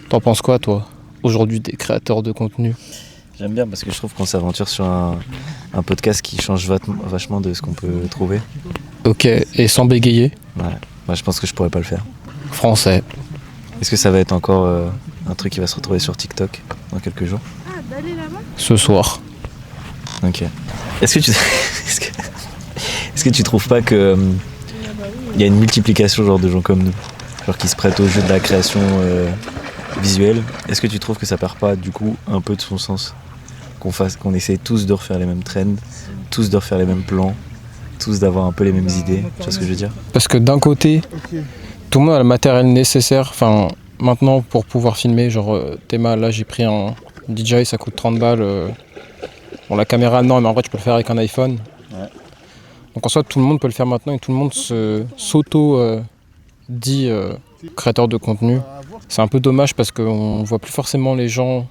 T'en penses quoi, toi, aujourd'hui, des créateurs de contenu? J'aime bien parce que je trouve qu'on s'aventure sur un podcast qui change vachement de ce qu'on peut trouver. Ok, et sans bégayer? Ouais, moi je pense que je pourrais pas le faire. Français. Est-ce que ça va être encore un truc qui va se retrouver sur TikTok dans quelques jours? Ce soir. Ok. Est-ce que tu est-ce que tu trouves pas que y a une multiplication genre de gens comme nous, genre qui se prêtent au jeu de la création visuelle? Est-ce que tu trouves que ça perd pas du coup un peu de son sens? Qu'on essaie tous de refaire les mêmes trends, tous de refaire les mêmes plans, tous d'avoir un peu les mêmes idées, tu vois ce que je veux dire? Parce que d'un côté, tout le monde a le matériel nécessaire, enfin maintenant pour pouvoir filmer, genre Théma, là j'ai pris un DJI, ça coûte 30 balles. Bon, la caméra non, mais en vrai tu peux le faire avec un iPhone. Ouais. Donc en soi tout le monde peut le faire maintenant et tout le monde dit créateur de contenu. C'est un peu dommage parce qu'on voit plus forcément les gens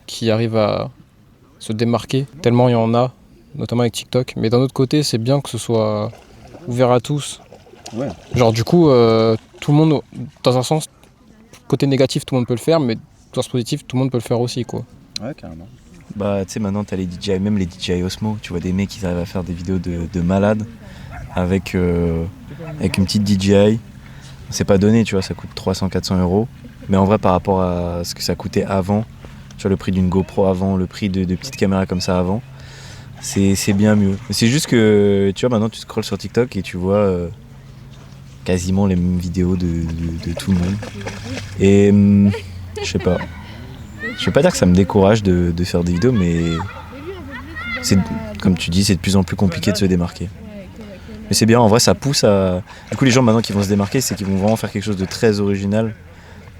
qui arrivent à se démarquer, tellement il y en a, notamment avec TikTok. Mais d'un autre côté, c'est bien que ce soit ouvert à tous. Ouais. Genre du coup, tout le monde, dans un sens, côté négatif, tout le monde peut le faire, mais dans ce positif, tout le monde peut le faire aussi, quoi. Ouais, carrément. Bah, tu sais, maintenant, t'as les DJI, même les DJI Osmo, tu vois des mecs qui arrivent à faire des vidéos de malades avec une petite DJI. C'est pas donné, tu vois, ça coûte 300-400 €. Mais en vrai, par rapport à ce que ça coûtait avant, tu vois, le prix d'une GoPro avant, le prix de petites caméras comme ça avant, c'est bien mieux. Mais c'est juste que, tu vois, maintenant tu scrolles sur TikTok et tu vois quasiment les mêmes vidéos de tout le monde. Et je sais pas. Je vais pas dire que ça me décourage de faire des vidéos, mais c'est, comme tu dis, c'est de plus en plus compliqué de se démarquer. Mais c'est bien, en vrai, ça pousse à... Du coup, les gens maintenant qui vont se démarquer, c'est qu'ils vont vraiment faire quelque chose de très original.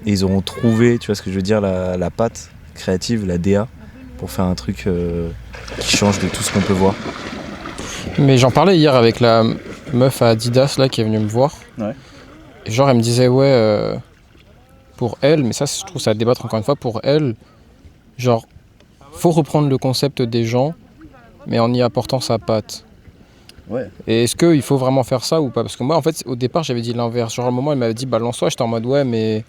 Et ils auront trouvé, tu vois ce que je veux dire, la patte créative, la DA, pour faire un truc qui change de tout ce qu'on peut voir. Mais j'en parlais hier avec la meuf à Adidas là, qui est venue me voir. Ouais. Et genre, elle me disait, pour elle, mais ça, je trouve ça à débattre encore une fois, pour elle, genre, faut reprendre le concept des gens, mais en y apportant sa patte. Ouais. Et est-ce qu'il faut vraiment faire ça ou pas? Parce que moi, en fait, au départ, j'avais dit l'inverse. Genre, à un moment, elle m'avait dit, lance-toi. J'étais en mode, ouais, mais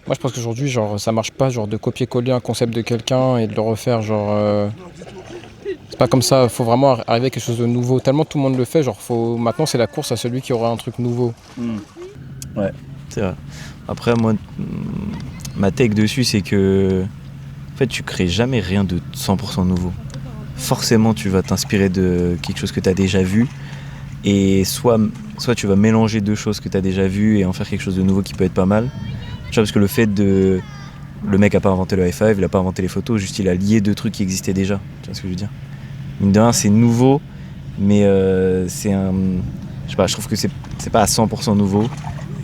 moi, je pense qu'aujourd'hui, genre, ça marche pas, genre, de copier-coller un concept de quelqu'un et de le refaire, genre... C'est pas comme ça, faut vraiment arriver à quelque chose de nouveau. Tellement tout le monde le fait, genre, maintenant, c'est la course à celui qui aura un truc nouveau. Ouais, c'est vrai. Après, moi, ma take dessus, c'est que... En fait, tu crées jamais rien de 100% nouveau. Forcément, tu vas t'inspirer de quelque chose que tu as déjà vu. Et soit tu vas mélanger deux choses que tu as déjà vues et en faire quelque chose de nouveau qui peut être pas mal. Tu vois, parce que le mec a pas inventé le high five, il a pas inventé les photos, juste il a lié deux trucs qui existaient déjà. Tu vois ce que je veux dire? Mine de rien, c'est nouveau, mais c'est un... Je sais pas, je trouve que c'est pas à 100% nouveau.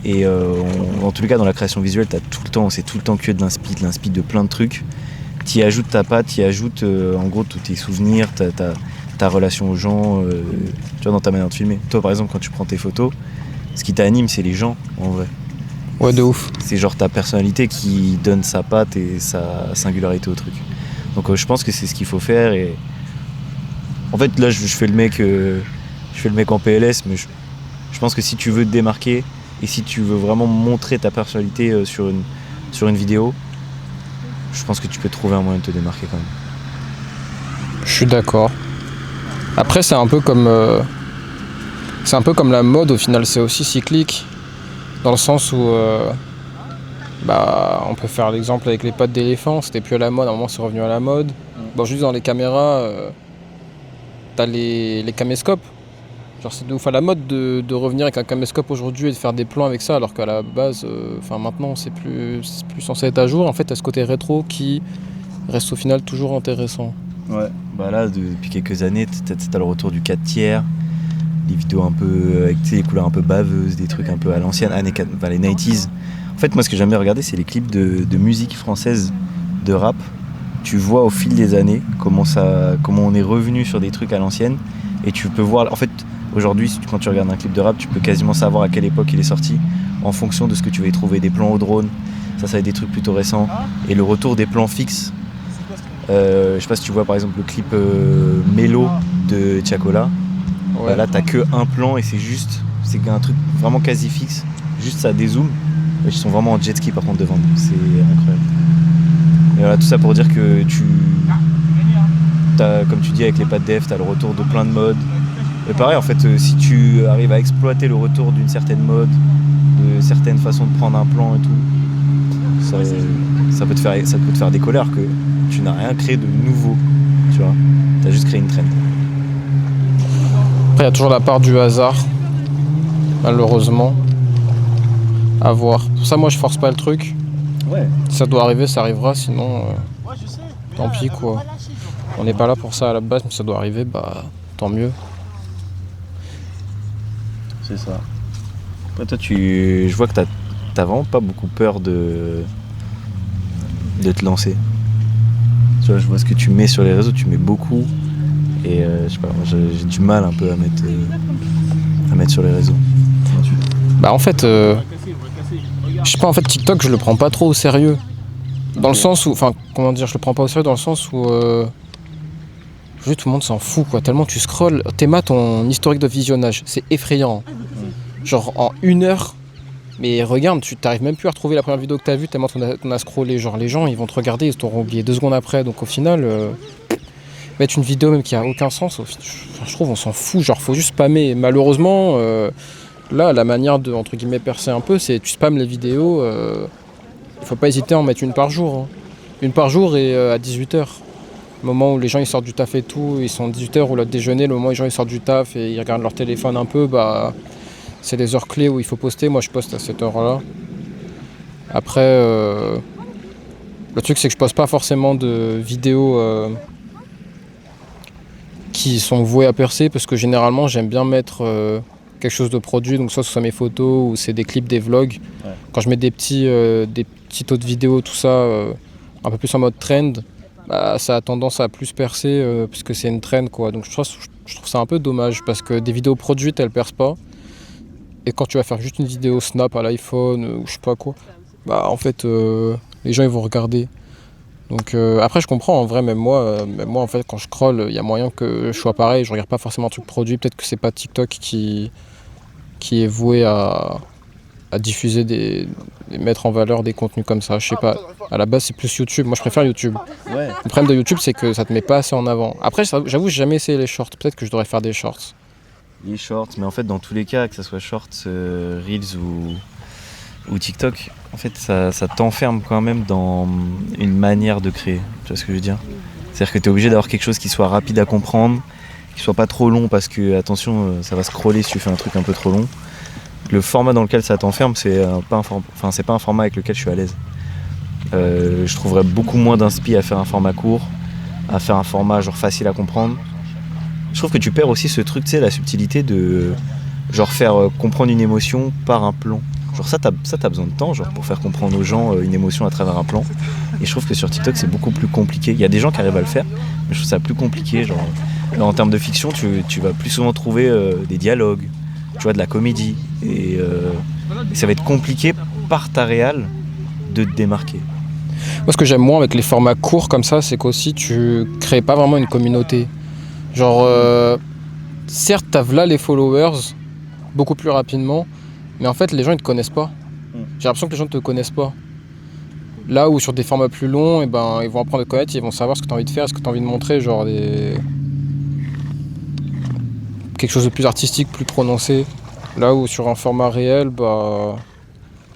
Et en tous les cas, dans la création visuelle, c'est tout le temps que de l'inspi de plein de trucs. T'y ajoutes ta patte, t'y ajoutes en gros tous tes souvenirs, ta relation aux gens, tu vois, dans ta manière de filmer. Toi, par exemple, quand tu prends tes photos, ce qui t'anime, c'est les gens, en vrai. Ouais, de ouf. C'est genre ta personnalité qui donne sa patte et sa singularité au truc. Donc je pense que c'est ce qu'il faut faire. Et en fait, là, je fais le mec en PLS, mais je pense que si tu veux te démarquer et si tu veux vraiment montrer ta personnalité sur une vidéo, je pense que tu peux trouver un moyen de te démarquer quand même. Je suis d'accord. Après, c'est un peu comme la mode au final, c'est aussi cyclique. Dans le sens où on peut faire l'exemple avec les pattes d'éléphant, c'était plus à la mode, à un moment c'est revenu à la mode. Bon, juste dans les caméras, t'as les caméscopes. Genre c'est de ouf à la mode de revenir avec un caméscope aujourd'hui et de faire des plans avec ça, alors qu'à la base, maintenant c'est plus censé être à jour. En fait, t'as ce côté rétro qui reste au final toujours intéressant. Ouais, là depuis quelques années, t'as le retour du 4 tiers. Des vidéos un peu avec les couleurs un peu baveuses, des trucs un peu à l'ancienne, les 90s. En fait, moi, ce que j'aime bien regarder, c'est les clips de musique française, de rap. Tu vois au fil des années comment on est revenu sur des trucs à l'ancienne. Et tu peux voir, en fait, aujourd'hui, quand tu regardes un clip de rap, tu peux quasiment savoir à quelle époque il est sorti, en fonction de ce que tu vas y trouver, des plans au drone. Ça va être des trucs plutôt récents. Et le retour des plans fixes. Je sais pas si tu vois, par exemple, le clip Mélo de Tiakola. Ouais. Là t'as que un plan et c'est un truc vraiment quasi fixe, juste ça dézoome. Ils sont vraiment en jet ski par contre devant, c'est incroyable. Mais voilà, tout ça pour dire que comme tu dis avec les pattes dev, tu as le retour de plein de modes. Et pareil, en fait, si tu arrives à exploiter le retour d'une certaine mode, de certaines façons de prendre un plan et tout, ça peut te faire décoller alors que tu n'as rien créé de nouveau, tu vois. Tu as juste créé une trend. Après, il y a toujours la part du hasard, malheureusement. À voir. Pour ça, moi, je force pas le truc. Ouais. Si ça doit arriver, ça arrivera, sinon, tant pis, quoi. On n'est pas là pour ça à la base, mais ça doit arriver, bah, tant mieux. C'est ça. Après, toi, je vois que t'as vraiment pas beaucoup peur de te lancer. Tu vois, je vois ce que tu mets sur les réseaux, tu mets beaucoup. Et je sais pas, moi, j'ai du mal un peu à mettre sur les réseaux. Bah en fait, je sais pas, en fait TikTok je le prends pas trop au sérieux. Dans le sens où, enfin comment dire, je le prends pas au sérieux dans le sens où juste tout le monde s'en fout quoi, tellement tu scrolls, ton historique de visionnage, c'est effrayant. Genre en 1 heure, mais regarde, tu t'arrives même plus à retrouver la première vidéo que t'as vue tellement t'en as scrollé, genre les gens ils vont te regarder, ils t'auront oublié 2 secondes après, donc au final, mettre une vidéo même qui a aucun sens, je trouve on s'en fout, genre faut juste spammer, malheureusement... Là, la manière de, entre guillemets, percer un peu, c'est tu spammes les vidéos, il faut pas hésiter à en mettre une par jour. Hein. Une par jour et à 18h. Le moment où les gens ils sortent du taf et tout, ils sont 18h ou le déjeuner, le moment où les gens ils sortent du taf et ils regardent leur téléphone un peu, bah c'est les heures clés où il faut poster. Moi je poste à cette heure-là. Après, le truc c'est que je poste pas forcément de vidéos qui sont vouées à percer parce que généralement j'aime bien mettre... quelque chose de produit, donc soit ce soit mes photos ou c'est des clips, des vlogs. Ouais. Quand je mets des petits taux de vidéo, tout ça, un peu plus en mode trend, bah, ça a tendance à plus percer puisque c'est une trend quoi. Donc je trouve ça un peu dommage parce que des vidéos produites elles percent pas. Et quand tu vas faire juste une vidéo snap à l'iPhone ou je sais pas quoi, bah en fait les gens ils vont regarder. Donc après je comprends en vrai, même moi en fait quand je scroll, il y a moyen que je sois pareil, je regarde pas forcément un truc produit, peut-être que c'est pas TikTok qui est voué à diffuser mettre en valeur des contenus comme ça, je sais pas. À la base c'est plus YouTube, moi je préfère YouTube. Ouais. Le problème de YouTube c'est que ça te met pas assez en avant. Après j'avoue j'ai jamais essayé les shorts, peut-être que je devrais faire des shorts. Les shorts, mais en fait dans tous les cas, que ce soit shorts, Reels ou TikTok, en fait ça t'enferme quand même dans une manière de créer, tu vois ce que je veux dire ? C'est-à-dire que tu es obligé d'avoir quelque chose qui soit rapide à comprendre, qui soit pas trop long parce que attention ça va scroller si tu fais un truc un peu trop long. Le format dans lequel ça t'enferme c'est pas un format avec lequel je suis à l'aise. Je trouverais beaucoup moins d'inspi à faire un format court, à faire un format genre facile à comprendre. Je trouve que tu perds aussi ce truc, tu sais, la subtilité de genre faire comprendre une émotion par un plan. Genre ça t'as besoin de temps genre pour faire comprendre aux gens une émotion à travers un plan. Et je trouve que sur TikTok c'est beaucoup plus compliqué. Il y a des gens qui arrivent à le faire, mais je trouve ça plus compliqué. Genre en termes de fiction, tu vas plus souvent trouver des dialogues, tu vois, de la comédie. Et ça va être compliqué par ta réal de te démarquer. Moi ce que j'aime moins avec les formats courts comme ça, c'est qu'aussi tu crées pas vraiment une communauté. Genre certes t'as là les followers beaucoup plus rapidement, mais en fait les gens ils te connaissent pas. J'ai l'impression que les gens ne te connaissent pas. Là où sur des formats plus longs, et ben, ils vont apprendre à te connaître, ils vont savoir ce que tu as envie de faire, ce que tu as envie de montrer, genre quelque chose de plus artistique, plus prononcé. Là où sur un format réel, bah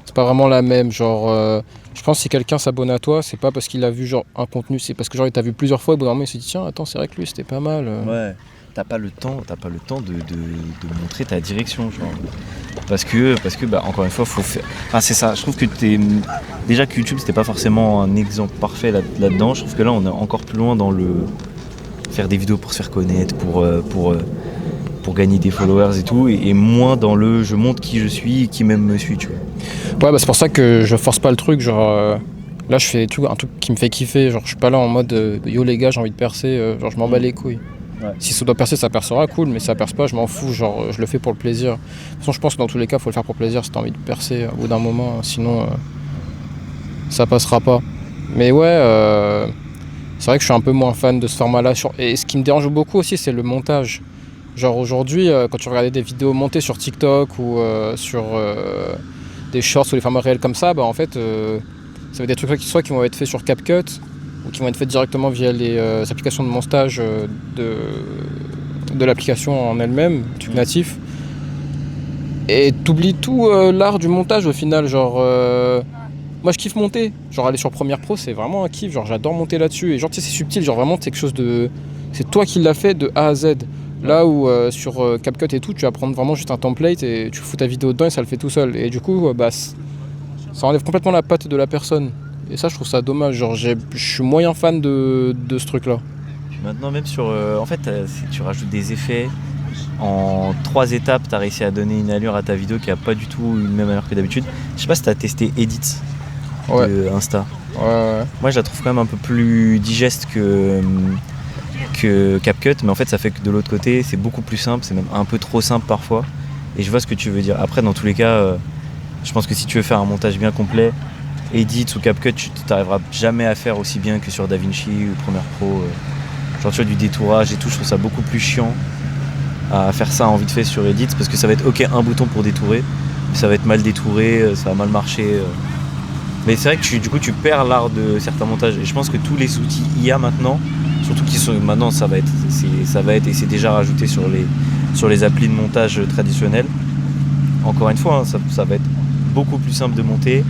c'est pas vraiment la même. Genre je pense que si quelqu'un s'abonne à toi, c'est pas parce qu'il a vu genre un contenu, c'est parce que genre il t'a vu plusieurs fois et au bout d'un moment il s'est dit tiens attends c'est vrai que lui c'était pas mal. Ouais. T'as pas le temps de montrer ta direction, genre. Parce que bah, encore une fois, faut faire. Enfin, c'est ça. Je trouve que déjà que YouTube, c'était pas forcément un exemple parfait là-dedans. Je trouve que là, on est encore plus loin dans le faire des vidéos pour se faire connaître, pour gagner des followers et tout, et moins dans le je montre qui je suis et qui même me suit, tu vois. Ouais, bah c'est pour ça que je force pas le truc, genre. Là, je fais un truc qui me fait kiffer. Genre, je suis pas là en mode yo les gars, j'ai envie de percer. Genre, je m'en bats les couilles. Ouais. Si ça doit percer, ça percera, cool, mais ça perce pas, je m'en fous, genre je le fais pour le plaisir. De toute façon, je pense que dans tous les cas, faut le faire pour plaisir si t'as envie de percer au bout d'un moment, sinon ça passera pas. Mais ouais, c'est vrai que je suis un peu moins fan de ce format-là. Et ce qui me dérange beaucoup aussi, c'est le montage. Genre aujourd'hui, quand tu regardais des vidéos montées sur TikTok ou sur des shorts ou des formats réels comme ça, bah en fait, ça va être des trucs soit qui vont être faits sur CapCut, ou qui vont être faites directement via les applications de montage de l'application en elle-même, truc natif. Et t'oublies tout l'art du montage au final, genre moi je kiffe monter, genre aller sur Premiere Pro c'est vraiment un kiff, genre j'adore monter là-dessus et genre tu sais c'est subtil, genre vraiment c'est quelque chose de... C'est toi qui l'as fait de A à Z. Là où sur CapCut et tout, tu vas prendre vraiment juste un template et tu fous ta vidéo dedans et ça le fait tout seul. Et du coup, ça enlève complètement la patte de la personne. Et ça, je trouve ça dommage. Genre, je suis moyen fan de ce truc-là. Maintenant, même sur... en fait, si tu rajoutes des effets, en 3 étapes, tu as réussi à donner une allure à ta vidéo qui n'a pas du tout une même allure que d'habitude. Je sais pas si tu as testé Edit de Insta. Ouais. Moi, je la trouve quand même un peu plus digeste que CapCut, mais en fait ça fait que de l'autre côté c'est beaucoup plus simple, c'est même un peu trop simple parfois, et je vois ce que tu veux dire. Après dans tous les cas, je pense que si tu veux faire un montage bien complet, Edit ou CapCut, tu t'arriveras jamais à faire aussi bien que sur DaVinci ou Premiere Pro. Genre tu vois, du détourage et tout, je trouve ça beaucoup plus chiant à faire ça en vite fait sur Edit, parce que ça va être ok un bouton pour détourer, mais ça va être mal détouré, ça va mal marcher. Mais c'est vrai que du coup tu perds l'art de certains montages, et je pense que tous les outils IA maintenant, surtout qui sont maintenant ça va être et c'est déjà rajouté sur les applis de montage traditionnels. Encore une fois, hein, ça va être beaucoup plus simple de monter,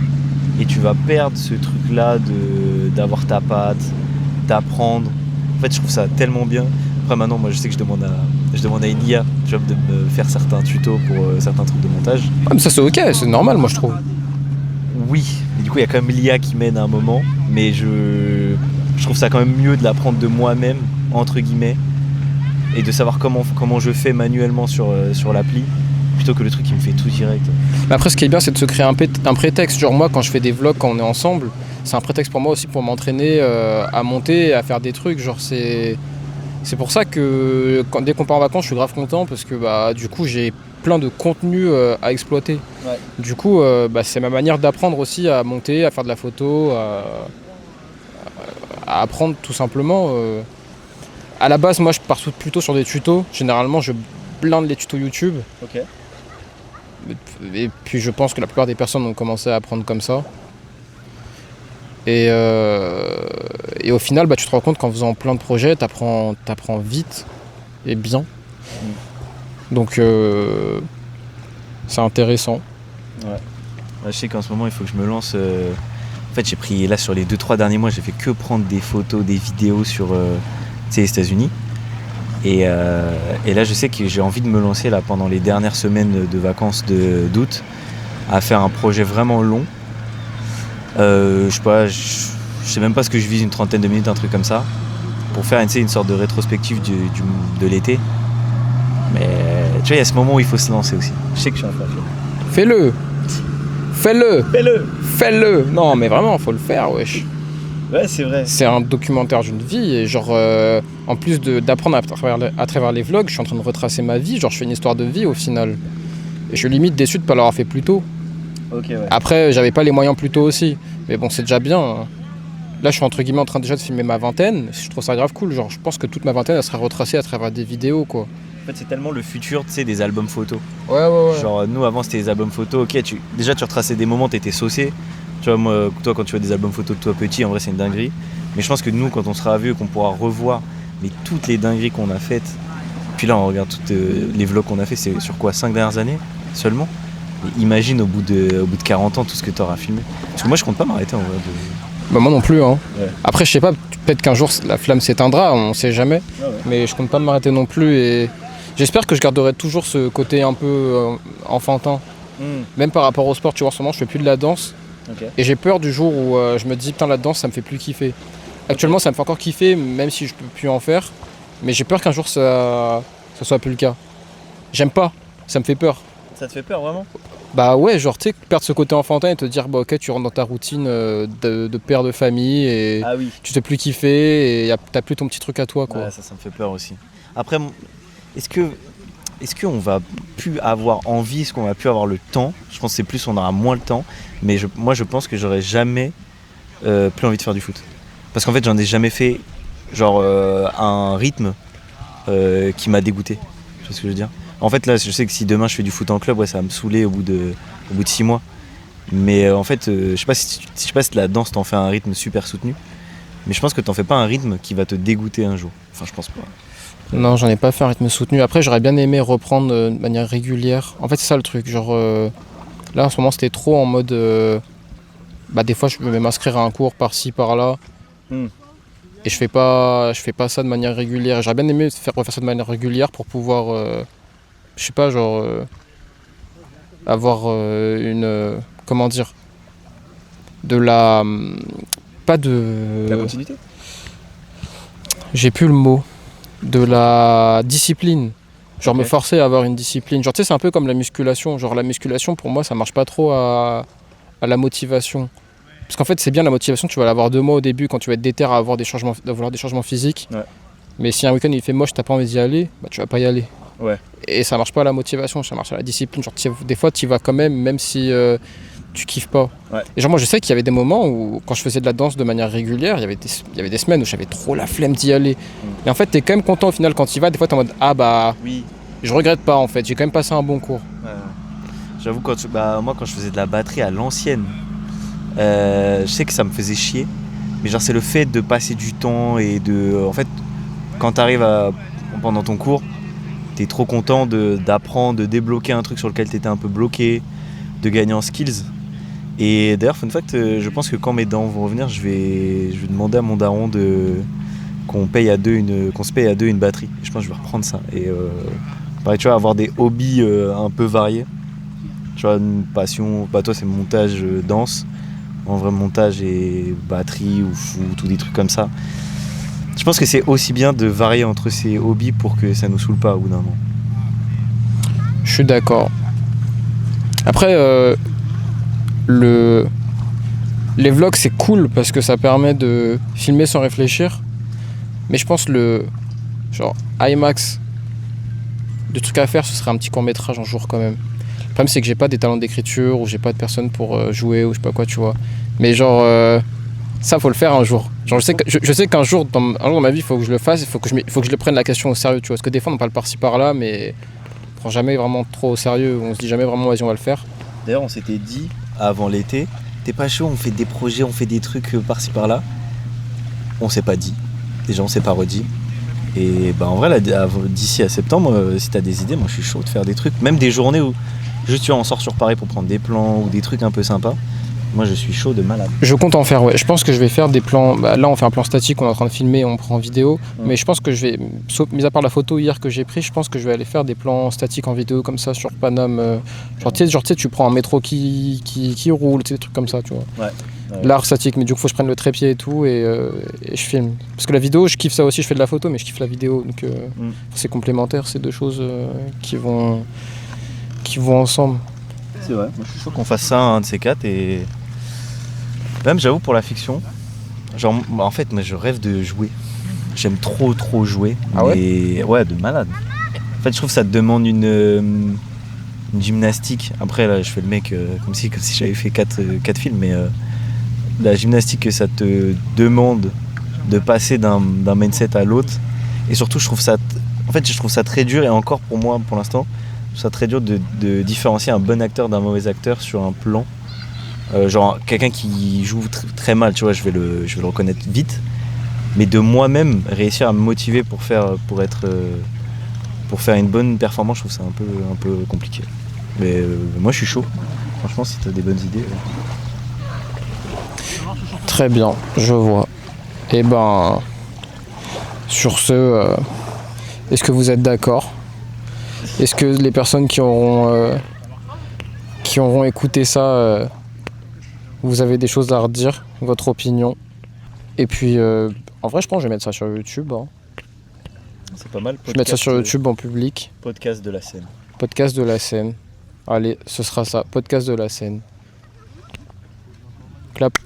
et tu vas perdre ce truc là d'avoir ta patte, d'apprendre. En fait je trouve ça tellement bien. Après maintenant moi je sais que je demande à une IA de me faire certains tutos pour certains trucs de montage. Ah, mais ça c'est ok, c'est normal moi je trouve. Oui, mais du coup il y a quand même l'IA qui m'aide à un moment, mais je trouve ça quand même mieux de l'apprendre de moi-même, entre guillemets, et de savoir comment je fais manuellement sur l'appli, plutôt que le truc qui me fait tout direct. Mais après ce qui est bien c'est de se créer un prétexte, genre moi quand je fais des vlogs quand on est ensemble, c'est un prétexte pour moi aussi pour m'entraîner à monter, à faire des trucs, genre c'est pour ça que dès qu'on part en vacances je suis grave content, parce que du coup j'ai plein de contenu à exploiter. Ouais. Du coup c'est ma manière d'apprendre aussi à monter, à faire de la photo, à apprendre tout simplement. À la base moi je pars plutôt sur des tutos, généralement je blinde les tutos YouTube. Ok. Et puis je pense que la plupart des personnes ont commencé à apprendre comme ça. Et au final tu te rends compte qu'en faisant plein de projets t'apprends vite et bien. Donc c'est intéressant. Ouais. Je sais qu'en ce moment il faut que je me lance. En fait j'ai pris là sur les 2-3 derniers mois, j'ai fait que prendre des photos, des vidéos sur les États-Unis. Et là je sais que j'ai envie de me lancer là pendant les dernières semaines de vacances d'août à faire un projet vraiment long. Je sais même pas ce que je vise, une 30aine de minutes, un truc comme ça, pour faire une sorte de rétrospective de l'été. Mais tu vois, il y a ce moment où il faut se lancer aussi. Je sais que je suis un peu Fais-le. Non mais vraiment faut le faire, wesh. Ouais, c'est vrai. C'est un documentaire d'une vie, et genre en plus d'apprendre à travers les vlogs, je suis en train de retracer ma vie, genre je fais une histoire de vie au final. Et je suis limite déçu de pas l'avoir fait plus tôt. Ok, ouais. Après j'avais pas les moyens plus tôt aussi, mais bon c'est déjà bien. Là je suis entre guillemets en train déjà de filmer ma vingtaine, je trouve ça grave cool, genre je pense que toute ma vingtaine elle sera retracée à travers des vidéos quoi. En fait c'est tellement le futur, tu sais, des albums photos. Ouais. Genre nous avant c'était des albums photos, ok, tu retraçais des moments, t'étais saucé. Tu vois, moi, toi quand tu vois des albums photos de toi petit, en vrai c'est une dinguerie. Mais je pense que nous quand on sera vieux, qu'on pourra revoir toutes les dingueries qu'on a faites, puis là on regarde toutes les vlogs qu'on a fait, c'est sur quoi, 5 dernières années seulement. Et imagine au bout de 40 ans tout ce que t'auras filmé. Parce que moi je compte pas m'arrêter en vrai moi non plus hein. Ouais. Après je sais pas, peut-être qu'un jour la flamme s'éteindra, on sait jamais. Ah ouais. Mais je compte pas m'arrêter non plus, et j'espère que je garderai toujours ce côté un peu enfantin. Même par rapport au sport, tu vois, en ce moment je fais plus de la danse. Okay. Et j'ai peur du jour où je me dis putain la danse ça me fait plus kiffer. Actuellement ça me fait encore kiffer même si je peux plus en faire, mais j'ai peur qu'un jour ça soit plus le cas. J'aime pas, ça me fait peur. Ça te fait peur vraiment ? Bah ouais, genre tu sais, perdre ce côté enfantin et te dire ok tu rentres dans ta routine de père de famille et tu sais plus kiffer et t'as plus ton petit truc à toi quoi. Ouais, ça me fait peur aussi. Après est-ce qu'on va plus avoir envie, est-ce qu'on va plus avoir le temps ? Je pense que c'est plus on aura moins le temps, mais moi je pense que j'aurais jamais plus envie de faire du foot. Parce qu'en fait j'en ai jamais fait genre un rythme qui m'a dégoûté. Tu vois ce que je veux dire ? En fait là je sais que si demain je fais du foot en club, ça va me saouler au bout de 6 mois. Mais en fait je sais pas si la danse t'en fait un rythme super soutenu. Mais je pense que t'en fais pas un rythme qui va te dégoûter un jour. Enfin, je pense pas. Non, j'en ai pas fait un rythme soutenu. Après, j'aurais bien aimé reprendre de manière régulière. En fait, c'est ça le truc. Genre, là, en ce moment, c'était trop en mode. Des fois, je vais m'inscrire à un cours par-ci, par-là. Et je fais pas ça de manière régulière. J'aurais bien aimé refaire ça de manière régulière pour pouvoir. Je sais pas, genre. Avoir une. Comment dire. De la. Pas de. La continuité. J'ai plus le mot. De la discipline. Genre me forcer à avoir une discipline. Genre tu sais, c'est un peu comme la musculation. Genre la musculation, pour moi, ça marche pas trop à la motivation. Parce qu'en fait, c'est bien la motivation, tu vas l'avoir 2 mois au début quand tu vas être déter à avoir vouloir des changements physiques. Ouais. Mais si un week-end il fait moche, t'as pas envie d'y aller, bah tu vas pas y aller. Ouais. Et ça marche pas à la motivation, ça marche à la discipline. Genre des fois tu y vas quand même si tu kiffes pas. Ouais. Et genre moi je sais qu'il y avait des moments où quand je faisais de la danse de manière régulière, il y avait des semaines où j'avais trop la flemme d'y aller. Et en fait t'es quand même content au final quand tu y vas, des fois t'es en mode oui. Je regrette pas en fait, j'ai quand même passé un bon cours. Ouais. J'avoue moi quand je faisais de la batterie à l'ancienne, je sais que ça me faisait chier. Mais genre c'est le fait de passer du temps et en fait quand t'arrives pendant ton cours, t'es trop content d'apprendre, de débloquer un truc sur lequel t'étais un peu bloqué, de gagner en skills. Et d'ailleurs, fun fact, je pense que quand mes dents vont revenir, je vais demander à mon daron qu'on se paye à deux une batterie. Je pense que je vais reprendre ça. Et pareil, tu vois, avoir des hobbies un peu variés. Tu vois, une passion, toi c'est montage, danse. En vrai, montage et batterie ou foot ou des trucs comme ça. Je pense que c'est aussi bien de varier entre ces hobbies pour que ça nous saoule pas au bout d'un moment. Je suis d'accord. Après, les vlogs c'est cool parce que ça permet de filmer sans réfléchir. Mais je pense genre IMAX de trucs à faire, ce serait un petit court-métrage un jour quand même. Le problème c'est que j'ai pas des talents d'écriture ou j'ai pas de personne pour jouer ou je sais pas quoi, tu vois. Mais genre ça faut le faire un jour. Genre je sais qu'un jour dans ma vie il faut que je le fasse, il faut que je le prenne la question au sérieux, tu vois. Parce que des fois on parle par-ci par-là mais on prend jamais vraiment trop au sérieux, on se dit jamais vraiment vas-y on va le faire. D'ailleurs on s'était dit avant l'été, t'es pas chaud, on fait des projets, on fait des trucs par-ci par-là. On s'est pas dit. Déjà on s'est pas redit. Et en vrai là, d'ici à septembre, si t'as des idées, moi je suis chaud de faire des trucs, même des journées où juste tu vois on sort sur Paris pour prendre des plans ou des trucs un peu sympas. Moi je suis chaud de malade. Je compte en faire, ouais. Je pense que je vais faire des plans. Là on fait un plan statique, on est en train de filmer, on prend en vidéo. Mais je pense que je vais, mis à part la photo hier que j'ai pris, je pense que je vais aller faire des plans statiques en vidéo comme ça sur Paname. Genre tu sais, tu prends un métro qui roule, des trucs comme ça, tu vois. Ouais. L'art statique, mais du coup faut que je prenne le trépied et tout et je filme. Parce que la vidéo, je kiffe ça aussi, je fais de la photo, mais je kiffe la vidéo. Donc c'est complémentaire, c'est 2 choses qui vont ensemble. C'est vrai, moi je suis chaud qu'on fasse ça un de ces 4 et même j'avoue pour la fiction, genre en fait moi je rêve de jouer. J'aime trop jouer. Ah ouais ? Ouais, de malade. En fait je trouve que ça te demande une gymnastique. Après là je fais le mec comme si j'avais fait 4 films, mais la gymnastique que ça te demande de passer d'un mindset à l'autre. Et surtout je trouve ça très dur et encore pour moi pour l'instant c'est très dur de différencier un bon acteur d'un mauvais acteur sur un plan. Genre quelqu'un qui joue très mal, tu vois, je vais le reconnaître vite. Mais de moi-même réussir à me motiver pour faire une bonne performance, je trouve ça un peu compliqué. Mais moi je suis chaud. Franchement si tu as des bonnes idées. Très bien, je vois. Et sur ce, est-ce que vous êtes d'accord ? Est-ce que les personnes qui auront écouté ça, vous avez des choses à redire, votre opinion ? Et puis, en vrai, je pense que je vais mettre ça sur YouTube. Hein. C'est pas mal. Je vais mettre ça sur YouTube en public. Podcast de la scène. Podcast de la scène. Allez, ce sera ça. Podcast de la scène. Clap.